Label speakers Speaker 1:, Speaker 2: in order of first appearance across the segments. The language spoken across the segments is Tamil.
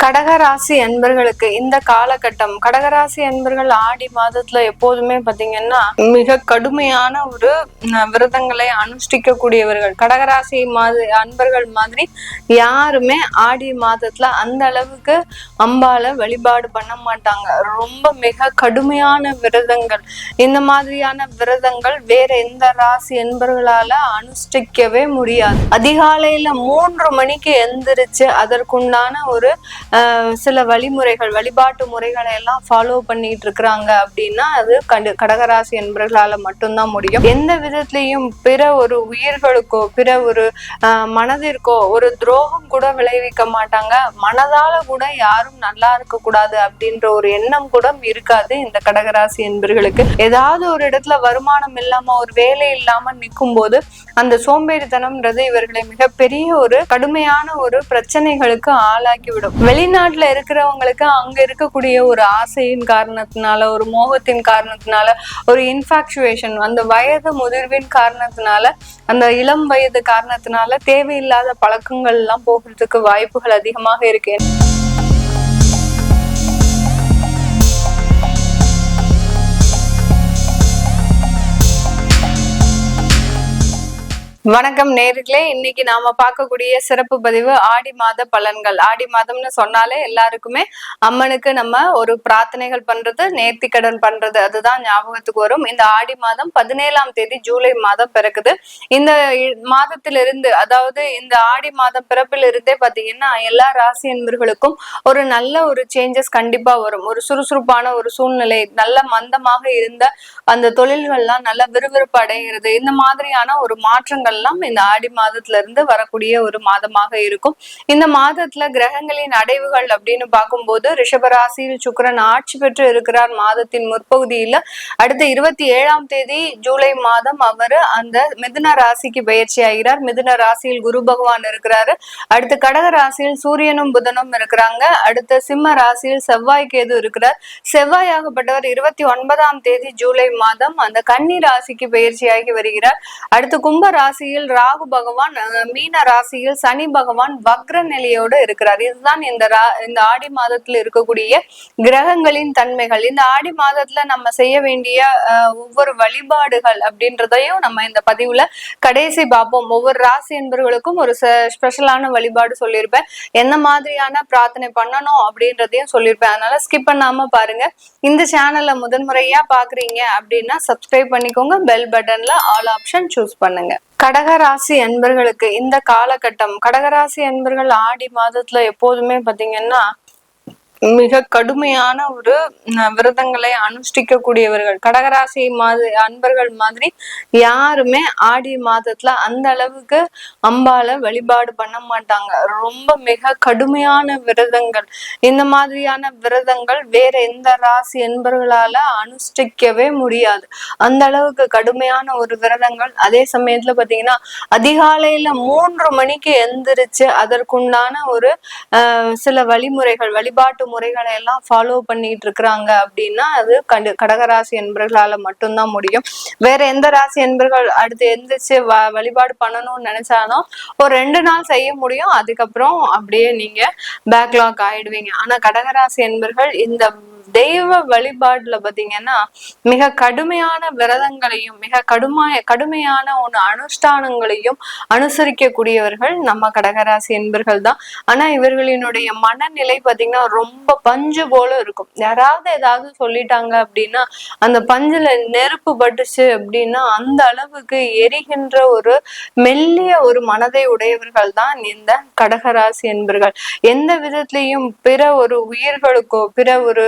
Speaker 1: கடகராசி அன்பர்களுக்கு இந்த காலகட்டம், கடகராசி அன்பர்கள் ஆடி மாதத்துல எப்போதுமே பாத்தீங்கன்னா மிக கடுமையான ஒரு விரதங்களை அனுஷ்டிக்க கூடியவர்கள். கடகராசி அன்பர்கள் மாதிரி யாருமே ஆடி மாதத்துல அந்த அளவுக்கு அம்பால வழிபாடு பண்ண மாட்டாங்க. ரொம்ப மிக கடுமையான விரதங்கள். இந்த மாதிரியான விரதங்கள் வேற எந்த ராசி அன்பர்களால அனுஷ்டிக்கவே முடியாது. அதிகாலையில 3 மணிக்கு எந்திரிச்சு அதற்குண்டான ஒரு சில வழிமுறைகள், வழிபாட்டு முறைகளை எல்லாம் ஃபாலோ பண்ணிட்டு இருக்கிறாங்க அப்படின்னா அது கடகராசி என்பவர்களால மட்டும்தான் முடியும். எந்த விதத்திலையும் பிற ஒரு உயிர்களுக்கோ பிற ஒரு மனதிற்கோ ஒரு துரோகம் கூட விளைவிக்க மாட்டாங்க. மனதால கூட யாரும் நல்லா இருக்க கூடாது அப்படின்ற ஒரு எண்ணம் கூட இருக்காது இந்த கடகராசி என்பவர்களுக்கு. ஏதாவது ஒரு இடத்துல வருமானம் இல்லாம ஒரு வேலை இல்லாம நிற்கும் போது அந்த சோம்பேறித்தனம்ன்றது இவர்களை மிகப்பெரிய ஒரு கடுமையான ஒரு பிரச்சனைகளுக்கு ஆளாக்கிவிடும். வெளிநாட்டுல இருக்கிறவங்களுக்கு அங்க இருக்கக்கூடிய ஒரு ஆசையின் காரணத்தினால, ஒரு மோகத்தின் காரணத்தினால, ஒரு இன்ஃபாக்சுவேஷன், அந்த வயது முதிர்வின் காரணத்தினால, அந்த இளம் வயது காரணத்தினால தேவையில்லாத பழக்கங்கள் எல்லாம் போகிறதுக்கு வாய்ப்புகள் அதிகமாக இருக்கு. வணக்கம் நேர்களே, இன்னைக்கு நாம பார்க்கக்கூடிய சிறப்பு பதிவு ஆடி மாத பலன்கள். ஆடி மாதம்னு சொன்னாலே எல்லாருக்குமே அம்மனுக்கு நம்ம ஒரு பிரார்த்தனைகள் பண்றது, நேர்த்திக்கடன் பண்றது, அதுதான் ஞாபகத்துக்கு வரும். இந்த ஆடி மாதம் 17ஆம் தேதி ஜூலை மாதம் பிறக்குது. இந்த மாதத்திலிருந்து, அதாவது இந்த ஆடி மாதம் பிறப்பிலிருந்தே பாத்தீங்கன்னா எல்லா ராசி என்பர்களுக்கும் ஒரு நல்ல ஒரு சேஞ்சஸ் கண்டிப்பா வரும். ஒரு சுறுசுறுப்பான ஒரு சூழ்நிலை, நல்ல மந்தமாக இருந்த அந்த தொழில்கள்லாம் நல்ல விறுவிறுப்பு அடைகிறது. இந்த மாதிரியான ஒரு மாற்றங்கள் இந்த ஆடி மாதத்துல இருந்து வரக்கூடிய ஒரு மாதமாக இருக்கும். இந்த மாதத்துல கிரகங்களின் அடைவுகள் அப்படின்னு பார்க்கும்போது ரிஷபராசியில் சுக்கிரன் ஆட்சி பெற்று இருக்கிறார் மாதத்தின் முற்பகுதியில. அடுத்த 27ஆம் தேதி ஜூலை மாதம் அவர் அந்த மிதுன ராசிக்கு பயிற்சி ஆகிறார். மிதுன ராசியில் குரு பகவான் இருக்கிறாரு. அடுத்து கடக ராசியில் சூரியனும் புதனும் இருக்கிறாங்க. அடுத்த சிம்ம ராசியில் செவ்வாய் கேது இருக்கிறார். செவ்வாய் ஆகப்பட்டவர் 29ஆம் தேதி ஜூலை மாதம் அந்த கன்னி ராசிக்கு பயிற்சியாகி வருகிறார். அடுத்து கும்ப ராசி ராகு பகவான், மீன ராசியில் சனி பகவான் வக்ர நிலையோடு இருக்கிறார். இதுதான் இந்த ஆடி மாதத்துல இருக்கக்கூடிய கிரகங்களின் தன்மைகள். இந்த ஆடி மாதத்துல நம்ம செய்ய வேண்டிய ஒவ்வொரு வழிபாடுகள் அப்படின்றதையும் நம்ம இந்த பதிவுல கடைசி பார்ப்போம். ஒவ்வொரு ராசி என்பவர்களுக்கும் ஒரு ஸ்பெஷலான வழிபாடு சொல்லியிருப்பேன். என்ன மாதிரியான பிரார்த்தனை பண்ணணும் அப்படின்றதையும் சொல்லியிருப்பேன். அதனால ஸ்கிப் பண்ணாம பாருங்க. இந்த சேனல்ல முதன்முறையா பாக்குறீங்க அப்படின்னா சப்ஸ்கிரைப் பண்ணிக்கோங்க. பெல் பட்டன்ல ஆல் ஆப்ஷன் சூஸ் பண்ணுங்க. கடகராசி அன்பர்களுக்கு இந்த காலகட்டம், கடகராசி அன்பர்கள் ஆடி மாதத்துல எப்போதுமே பாத்தீங்கன்னா மிக கடுமையான ஒரு விரதங்களை அனுஷ்டிக்க கூடியவர்கள். கடகராசி அன்பர்கள் மாதிரி யாருமே ஆடி மாதத்துல அந்த அளவுக்கு அம்பால வழிபாடு பண்ண மாட்டாங்க. ரொம்ப மிக கடுமையான விரதங்கள். இந்த மாதிரியான விரதங்கள் வேற எந்த ராசி என்பர்களால அனுஷ்டிக்கவே முடியாது. அந்த அளவுக்கு கடுமையான ஒரு விரதங்கள். அதே சமயத்துல பாத்தீங்கன்னா அதிகாலையில 3 மணிக்கு எந்திரிச்சு அதற்குண்டான ஒரு சில வழிமுறைகள், வழிபாட்டு முறைகளை எல்லாம் ஃபாலோ பண்ணிட்டு இருக்கிறாங்க அப்படின்னா அது கடகராசி என்பர்களால மட்டும்தான் முடியும். வேற எந்த ராசி என்பர்கள் அடுத்து எந்திரிச்சு வழிபாடு பண்ணணும்னு நினைச்சாலும் ஒரு 2 நாள் செய்ய முடியும். அதுக்கப்புறம் அப்படியே நீங்க பேக்லாக் ஆயிடுவீங்க. ஆனா கடகராசி என்பர்கள் இந்த தெய்வ வழிபாடுல பாத்தீங்கன்னா மிக கடுமையான விரதங்களையும் மிக கடுமையான ஒண்ணு அனுஷ்டானங்களையும் அனுசரிக்க கூடியவர்கள் நம்ம கடகராசி என்பர்கள் தான். ஆனா இவர்களினுடைய மனநிலை பாத்தீங்கன்னா ரொம்ப பஞ்சு போல இருக்கும். யாராவது ஏதாவது சொல்லிட்டாங்க அப்படின்னா அந்த பஞ்சுல நெருப்பு பட்டுச்சு அப்படின்னா அந்த அளவுக்கு எரிகின்ற ஒரு மெல்லிய ஒரு மனதை உடையவர்கள் தான் இந்த கடகராசி என்பர்கள். எந்த விதத்திலையும் பிற ஒரு உயிர்களுக்கோ பிற ஒரு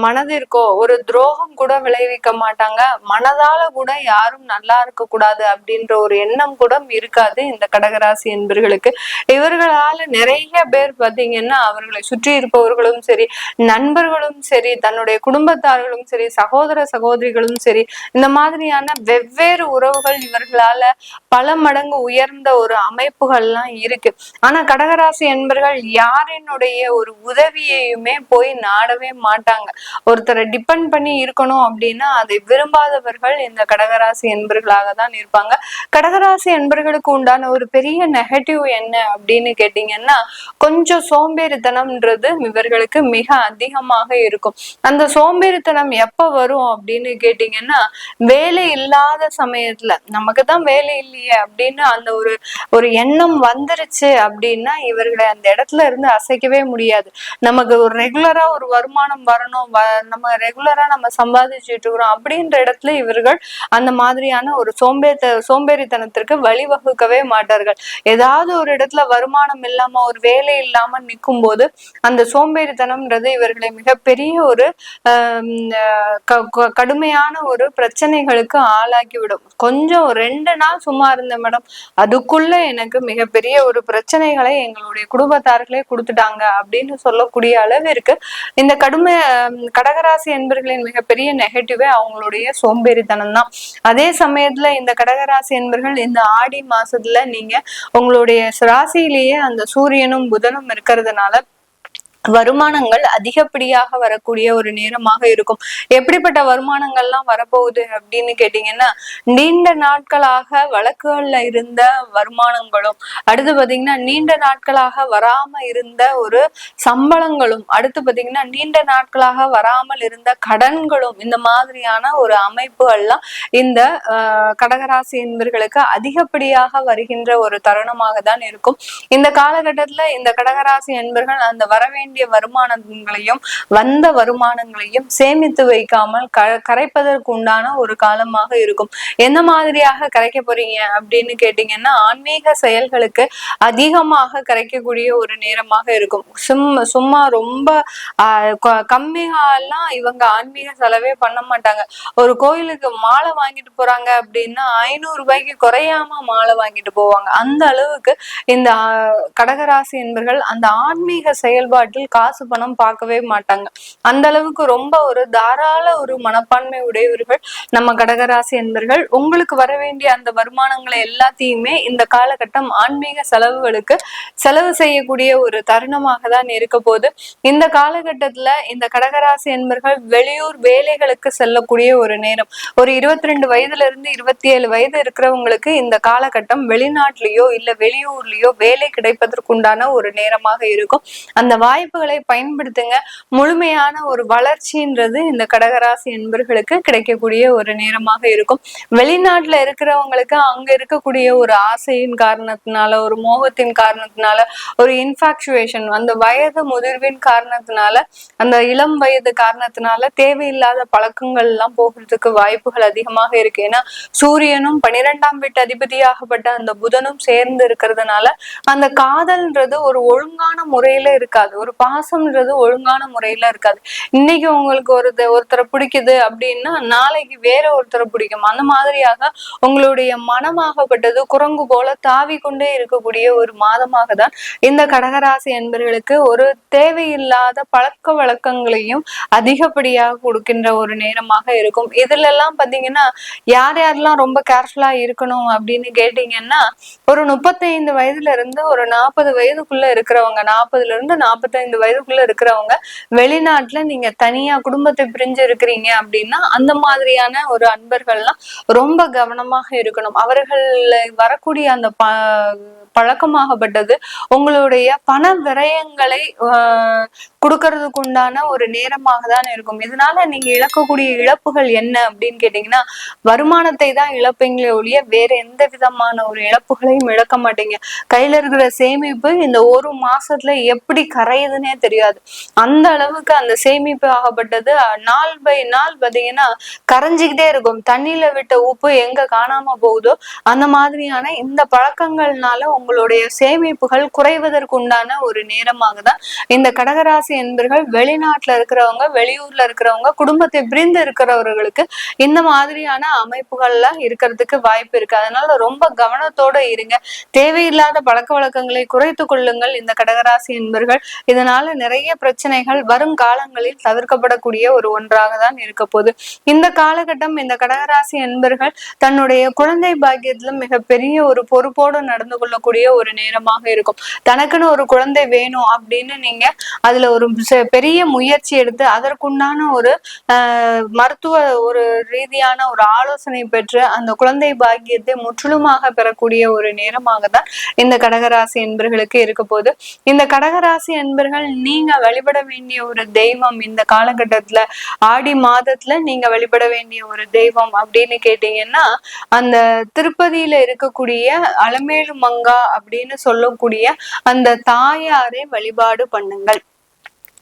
Speaker 1: மனதிற்கோ ஒரு துரோகம் கூட விளைவிக்க மாட்டாங்க. மனதால கூட யாரும் நல்லா இருக்க கூடாது அப்படின்ற ஒரு எண்ணம் கூட இருக்காது இந்த கடகராசி என்பர்களுக்கு. இவர்களால நிறைய பேர் பாத்தீங்கன்னா அவர்களை சுற்றி இருப்பவர்களும் சரி, நண்பர்களும் சரி, தன்னுடைய குடும்பத்தார்களும் சரி, சகோதர சகோதரிகளும் சரி, இந்த மாதிரியான வெவ்வேறு உறவுகள் இவர்களால பல மடங்கு உயர்ந்த ஒரு அமைப்புகள்லாம் இருக்கு. ஆனா கடகராசி என்பர்கள் யாரினுடைய ஒரு உதவியையுமே போய் நாடவே மாட்டாங்க. மாட்டாங்க. ஒருத்தரை டிபெண்ட் பண்ணி இருக்கணும் அப்படின்னா அதை விரும்பாதவர்கள் இந்த கடகராசி என்பர்களாக தான் இருப்பாங்க. கடகராசி என்பர்களுக்கு உண்டான ஒரு பெரிய நெகட்டிவ் என்ன அப்படின்னு கேட்டீங்கன்னா, கொஞ்சம் சோம்பேறித்தனம்ன்றது இவர்களுக்கு மிக அதிகமாக இருக்கும். அந்த சோம்பேறித்தனம் எப்ப வரும் அப்படின்னு கேட்டீங்கன்னா, வேலை இல்லாத சமயத்துல நமக்கு தான் வேலை இல்லையே அப்படின்னு அந்த ஒரு எண்ணம் வந்துருச்சு அப்படின்னா இவர்களை அந்த இடத்துல இருந்து அசைக்கவே முடியாது. நமக்கு ஒரு ரெகுலரா ஒரு வருமானம் வரணும், நம்ம ரெகுலரா நம்ம சம்பாதிச்சுட்டு இருக்கிறோம் அப்படின்ற இடத்துல இவர்கள் அந்த மாதிரியான ஒரு சோம்பேறித்தனத்திற்கு வழிவகுக்கவே மாட்டார்கள். ஏதாவது ஒரு இடத்துல வருமானம் இல்லாம ஒரு வேலை இல்லாம நிற்கும் போது அந்த சோம்பேறித்தனம்ன்றது இவர்களை மிகப்பெரிய ஒரு கடுமையான ஒரு பிரச்சனைகளுக்கு ஆளாக்கிவிடும். கொஞ்சம் 2 நாள் சும்மா இருந்த மேடம், அதுக்குள்ள எனக்கு மிகப்பெரிய ஒரு பிரச்சனைகளை எங்களுடைய குடும்பத்தார்களே கொடுத்துட்டாங்க அப்படின்னு சொல்லக்கூடிய அளவிற்கு இந்த கடகராசி என்பர்களின் மிகப்பெரிய நெகட்டிவே அவங்களுடைய சோம்பேறித்தனம் தான். அதே சமயத்துல இந்த கடகராசி என்பர்கள் இந்த ஆடி மாசத்துல நீங்க உங்களுடைய ராசியிலேயே அந்த சூரியனும் புதனும் இருக்கிறதுனால வருமானங்கள் அதிகப்படியாக வரக்கூடிய ஒரு நேரமாக இருக்கும். எப்படிப்பட்ட வருமானங்கள்லாம் வரப்போகுது அப்படின்னு கேட்டீங்கன்னா, நீண்ட நாட்களாக வழக்குகள்ல இருந்த வருமானங்களும், அடுத்து பாத்தீங்கன்னா நீண்ட நாட்களாக வராம இருந்த ஒரு சம்பளங்களும், அடுத்து பாத்தீங்கன்னா நீண்ட நாட்களாக வராமல் இருந்த கடன்களும், இந்த மாதிரியான ஒரு அமைப்புகள்லாம் இந்த கடகராசி என்பர்களுக்கு அதிகப்படியாக வருகின்ற ஒரு தருணமாக தான் இருக்கும். இந்த காலகட்டத்துல இந்த கடகராசி என்பர்கள் அந்த வரவேண்டிய வருமானங்களையும் வந்த வருமானங்களையும் சேமித்து வைக்காமல் கரைப்பதற்கு உண்டான ஒரு காலமாக இருக்கும். எந்த மாதிரியாக கரைக்க போறீங்க அப்படின்னு கேட்டீங்கன்னா, ஆன்மீக செயல்களுக்கு அதிகமாக கரைக்கக்கூடிய ஒரு நேரமாக இருக்கும். சும்மா ரொம்ப கம்மியாலாம் இவங்க ஆன்மீக செலவே பண்ண மாட்டாங்க. ஒரு கோயிலுக்கு மாலை வாங்கிட்டு போறாங்க அப்படின்னா 500 ரூபாய்க்கு குறையாம மாலை வாங்கிட்டு போவாங்க. அந்த அளவுக்கு இந்த கடகராசி என்பர்கள் அந்த ஆன்மீக செயல்பாட்டில் காசு பணம் பார்க்கவே மாட்டாங்க. அந்த அளவுக்கு ரொம்ப ஒரு தாராள ஒரு மனப்பான்மை உடையவர்கள் நம்ம கடகராசி என்பர்கள். உங்களுக்கு வர வேண்டிய அந்த வருமானங்களை எல்லாத்தையுமே இந்த காலகட்டம் ஆன்மீக செலவுகளுக்கு செலவு செய்யக்கூடிய ஒரு தருணமாக தான் இருக்க போது. இந்த காலகட்டத்துல இந்த கடகராசி என்பர்கள் வெளியூர் வேலைகளுக்கு செல்லக்கூடிய ஒரு நேரம். ஒரு 22 வயதுல இருந்து 27 வயது இருக்கிறவங்களுக்கு இந்த காலகட்டம் வெளிநாட்டிலேயோ இல்ல வெளியூர்லயோ வேலை கிடைப்பதற்குண்டான ஒரு நேரமாக இருக்கும். அந்த வாய்ப்புகளை பயன்படுத்துங்க. முழுமையான ஒரு வளர்ச்சின்றது இந்த கடகராசி என்பர்களுக்கு கிடைக்கக்கூடிய ஒரு நேரமாக இருக்கும். வெளிநாட்டுல இருக்கிறவங்களுக்கு அங்க இருக்கக்கூடிய ஒரு ஆசையின் காரணத்தினால, ஒரு மோகத்தின் காரணத்தினால, ஒரு இன்ஃபாக்சுவேஷன், அந்த வயது முதிர்வின் காரணத்தினால, அந்த இளம் வயது காரணத்தினால தேவையில்லாத பழக்கங்கள் எல்லாம் போகிறதுக்கு வாய்ப்புகள் அதிகமாக இருக்கு. ஏன்னா சூரியனும் 12ஆம் வீட்டு அதிபதியாகப்பட்ட அந்த புதனும் சேர்ந்து இருக்கிறதுனால அந்த காதல்ன்றது ஒரு ஒழுங்கான முறையில இருக்காது, ஒரு பாசம்ன்றது ஒழுங்கான முறையில இருக்காது. இன்னைக்கு உங்களுக்கு ஒருத்தரை பிடிக்குது அப்படின்னா நாளைக்கு வேற ஒருத்தரை பிடிக்கும். அந்த மாதிரியாக உங்களுடைய மனமாகப்பட்டது குரங்கு போல தாவி கொண்டே இருக்கக்கூடிய ஒரு மாதமாக தான் இந்த கடகராசி என்பர்களுக்கு ஒரு தேவையில்லாத பழக்க வழக்கங்களையும் அதிகப்படியாக கொடுக்கின்ற ஒரு நேரமாக இருக்கும். இதுல எல்லாம் பாத்தீங்கன்னா யார் யாரெல்லாம் ரொம்ப கேர்ஃபுல்லா இருக்கணும் அப்படின்னு கேட்டீங்கன்னா, ஒரு 35 வயதுல இருந்து ஒரு 40 வயதுக்குள்ள இருக்கிறவங்க, 40ல இருந்து 45 வயதுக்குள்ள இருக்கிறவங்க வெளிநாட்டுல நீங்க தனியா குடும்பத்தை பிரிஞ்சு இருக்கிறீங்க அப்படின்னா அந்த மாதிரியான ஒரு அன்பர்கள்லாம் ரொம்ப கவனமாக இருக்கணும். அவர்கள் வரக்கூடிய அந்த பழக்கமாகப்பட்டது உங்களுடைய பண விரயங்களை கொடுக்கறதுக்கு உண்டான ஒரு நேரமாக தான் இருக்கும். இதனால நீங்க இழக்கக்கூடிய இழப்புகள் என்ன அப்படின்னு கேட்டீங்கன்னா, வருமானத்தை தான் இழப்பீங்களே ஒழிய வேற எந்த விதமான ஒரு இழப்புகளையும் இழக்க மாட்டீங்க. கையில இருக்கிற சேமிப்பு இந்த ஒரு மாசத்துல எப்படி கரையுதுன்னே தெரியாது. அந்த அளவுக்கு அந்த சேமிப்பு ஆகப்பட்டது நாள் பை நாள் பாத்தீங்கன்னா கரைஞ்சிக்கிட்டே இருக்கும். தண்ணியில விட்ட உப்பு எங்க காணாம போகுதோ அந்த மாதிரியான இந்த பழக்கங்கள்னால உங்களுடைய சேமிப்புகள் குறைவதற்கு உண்டான ஒரு நேரமாக தான் இந்த கடகராசி என்பர்கள். வெளிநாட்டுல இருக்கிறவங்க, வெளியூர்ல இருக்கிறவங்க, குடும்பத்தை பிரிந்து இருக்கிறவர்களுக்கு இந்த மாதிரியான அமைப்புகள்லாம் இருக்கிறதுக்கு வாய்ப்பு இருக்கு. அதனால ரொம்ப கவனத்தோட இருங்க. தேவையில்லாத பழக்க வழக்கங்களை குறைத்து கொள்ளுங்கள் இந்த கடகராசி என்பர்கள். இதனால நிறைய பிரச்சனைகள் வருங்காலங்களில் தவிர்க்கப்படக்கூடிய ஒரு ஒன்றாக தான் இருக்க போகுது. இந்த காலகட்டம் இந்த கடகராசி என்பர்கள் தன்னுடைய குழந்தை பாக்கியத்துல மிகப்பெரிய ஒரு பொறுப்போடு நடந்து கொள்ளக்கூடிய கிடைக்கக்கூடிய ஒரு நேரமாக இருக்கும். தனக்குன்னு ஒரு குழந்தை வேணும் அப்படின்னு நீங்க அதுல ஒரு பெரிய முயற்சி எடுத்து அதற்குண்டான ஒரு மருத்துவ ஒரு ரீதியான ஒரு ஆலோசனை பெற்று அந்த குழந்தை பாக்கியத்தை முற்றிலுமாக பெறக்கூடிய ஒரு நேரமாக தான் இந்த கடகராசி என்பர்களுக்கு இருக்க போது. இந்த கடகராசி என்பர்கள் நீங்க வழிபட வேண்டிய ஒரு தெய்வம் இந்த காலகட்டத்துல ஆடி மாதத்துல நீங்க வழிபட வேண்டிய ஒரு தெய்வம் அப்படின்னு கேட்டீங்கன்னா அந்த திருப்பதியில இருக்கக்கூடிய அலமேலு மங்கா அப்படின்னு சொல்லக்கூடிய அந்த தாயாரை வழிபாடு பண்ணுங்கள்.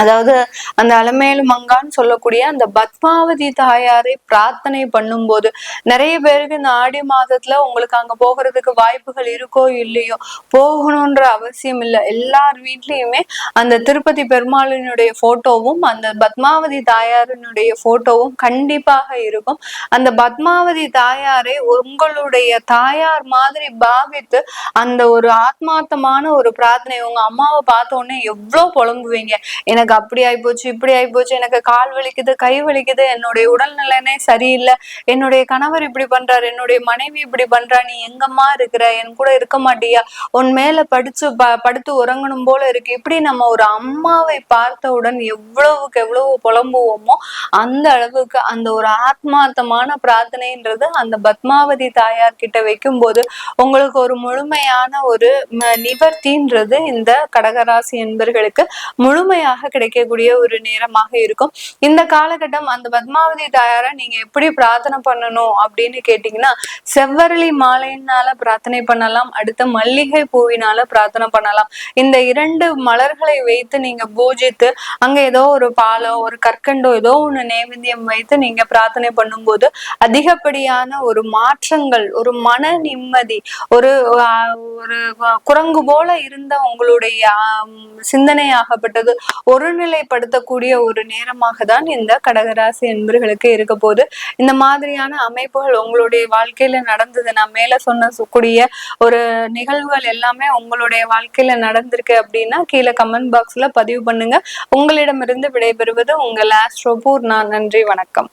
Speaker 1: அதாவது அந்த அலமேலு மங்கான்னு சொல்லக்கூடிய அந்த பத்மாவதி தாயாரை பிரார்த்தனை பண்ணும்போது நிறைய பேருக்கு இந்த ஆடி மாதத்துல உங்களுக்கு அங்க போகிறதுக்கு வாய்ப்புகள் இருக்கோ இல்லையோ, போகணும்ன்ற அவசியம் இல்லை. எல்லார் வீட்லயுமே அந்த திருப்பதி பெருமாளினுடைய போட்டோவும் அந்த பத்மாவதி தாயாரினுடைய போட்டோவும் கண்டிப்பாக இருக்கும். அந்த பத்மாவதி தாயாரை உங்களுடைய தாயார் மாதிரி பாவித்து அந்த ஒரு ஆத்மார்த்தமான ஒரு பிரார்த்தனை, உங்க அம்மாவை பார்த்த உடனே எவ்வளவு புலம்புவீங்க, எனக்கு அப்படி ஆயிப்போச்சு இப்படி ஆயிப்போச்சு, எனக்கு கால் வலிக்குது கை வலிக்குது, என்னுடைய உடல்நிலைனே சரியில்லை, என்னுடைய கணவர் இப்படி பண்றாரு, என்னுடைய மனைவி இப்படி பண்றா, நீ எங்கம்மா இருக்கிற, என் கூட இருக்க மாட்டியா, உன் மேல படுத்து உறங்கணும் போல இருக்கு. இப்படி நம்ம ஒரு அம்மாவை பார்த்தவுடன் எவ்வளவுக்கு எவ்வளவு புலம்புவோமோ அந்த அளவுக்கு அந்த ஒரு ஆத்மார்த்தமான பிரார்த்தனைன்றது அந்த பத்மாவதி தாயார் கிட்ட வைக்கும் போது உங்களுக்கு ஒரு முழுமையான ஒரு நிவர்த்தின்றது இந்த கடகராசி என்பர்களுக்கு முழுமையாக கிடைக்கக்கூடிய ஒரு நேரமாக இருக்கும். இந்த காலகட்டம் அந்த பத்மாவதி தாயாரை நீங்க எப்படி பிரார்த்தனை பண்ணணும் அப்படின்னு கேட்டீங்கன்னா, செவ்வரளி மாலையினால பிரார்த்தனை பண்ணலாம், அடுத்த மல்லிகை பூவினால பிரார்த்தனை பண்ணலாம். இந்த 2 மலர்களை வைத்து நீங்க பூஜித்து அங்க ஏதோ ஒரு பாலோ ஒரு கற்கண்டோ ஏதோ ஒண்ணு நைவேத்தியம் வைத்து நீங்க பிரார்த்தனை பண்ணும்போது அதிகப்படியான ஒரு மாற்றங்கள், ஒரு மன நிம்மதி, ஒரு குரங்கு போல இருந்த உங்களுடைய சிந்தனையாகப்பட்டது ஒருநிலைப்படுத்தக்கூடிய ஒரு நேரமாக தான் இந்த கடகராசி என்பர்களுக்கு இருக்க போது. இந்த மாதிரியான அமைப்புகள் உங்களுடைய வாழ்க்கையில நடந்தது, நான் மேல சொன்னக்கூடிய ஒரு நிகழ்வுகள் எல்லாமே உங்களுடைய வாழ்க்கையில நடந்திருக்கு அப்படின்னா கீழே கமெண்ட் பாக்ஸ்ல பதிவு பண்ணுங்க. உங்களிடமிருந்து விடைபெறுவது உங்கள் ஆஸ்ட்ரோ பூர்ணா. நன்றி, வணக்கம்.